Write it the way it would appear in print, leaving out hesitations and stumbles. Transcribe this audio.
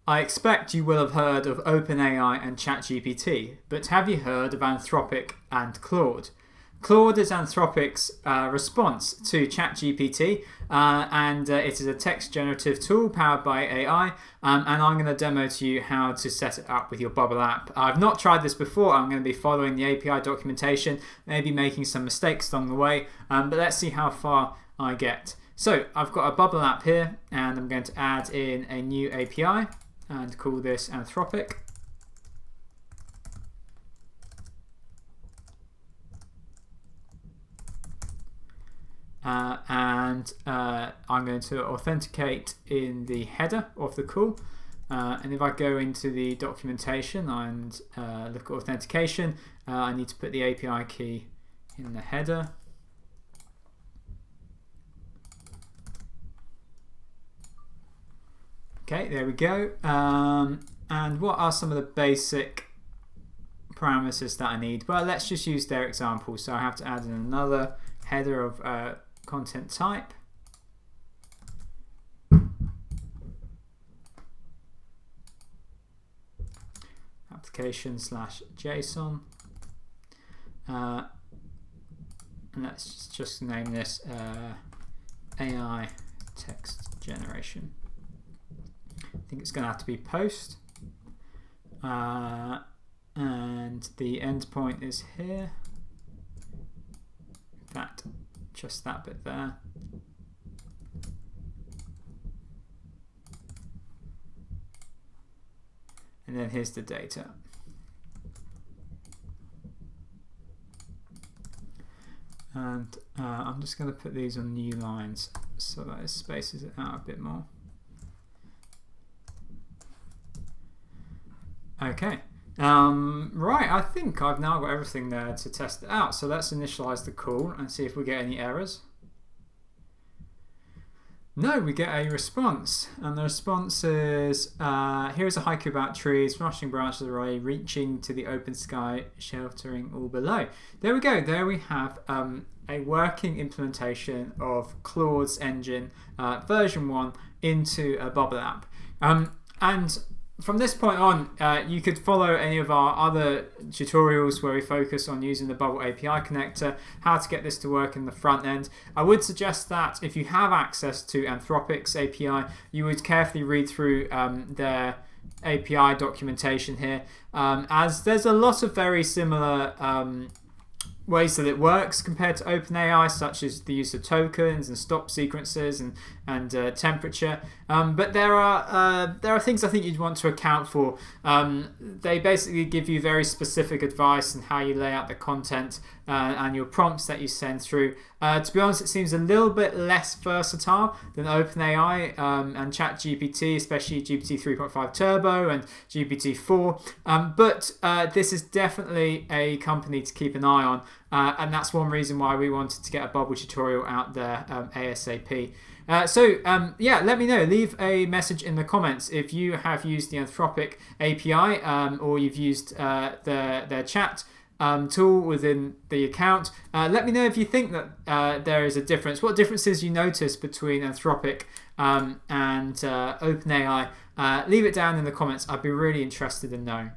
I expect you will have heard of OpenAI and ChatGPT, but have you heard of Anthropic and Claude? Claude is Anthropic's response to ChatGPT, and it is a text generative tool powered by AI, and I'm going to demo to you how to set it up with your Bubble app. I've not tried this before. I'm going to be following the API documentation, maybe making some mistakes along the way, but let's see how far I get. So I've got a Bubble app here, and I'm going to add in a new API and call this Anthropic. I'm going to authenticate in the header of the call. And if I go into the documentation and look at authentication, I need to put the API key in the header. Okay, there we go. And what are some of the basic parameters that I need? Well, let's just use their example. So I have to add in another header of content type. Application/JSON. And let's just name this AI text generation. I think it's going to have to be post. And the endpoint is here. Just that bit there. And then here's the data. And I'm just going to put these on new lines so that it spaces it out a bit more. Okay. Right, I think I've now got everything there to test it out. So let's initialize the call and see if we get any errors. No, we get a response. And the response is, here's a haiku about trees, rushing branches array, reaching to the open sky, sheltering all below. There we go. There we have a working implementation of Claude's engine version 1 into a Bubble app. And from this point on, you could follow any of our other tutorials where we focus on using the Bubble API connector, how to get this to work in the front end. I would suggest that if you have access to Anthropic's API, you would carefully read through their API documentation here, as there's a lot of very similar ways that it works compared to OpenAI, such as the use of tokens and stop sequences and temperature. But there are things I think you'd want to account for. They basically give you very specific advice on how you lay out the content and your prompts that you send through. To be honest, it seems a little bit less versatile than OpenAI and ChatGPT, especially GPT 3.5 Turbo and GPT-4. But this is definitely a company to keep an eye on. And that's one reason why we wanted to get a Bubble tutorial out there ASAP. Yeah, let me know. Leave a message in the comments if you have used the Anthropic API or you've used their chat tool within the account. Let me know if you think that there is a difference. What differences you notice between Anthropic and OpenAI. Leave it down in the comments. I'd be really interested in knowing.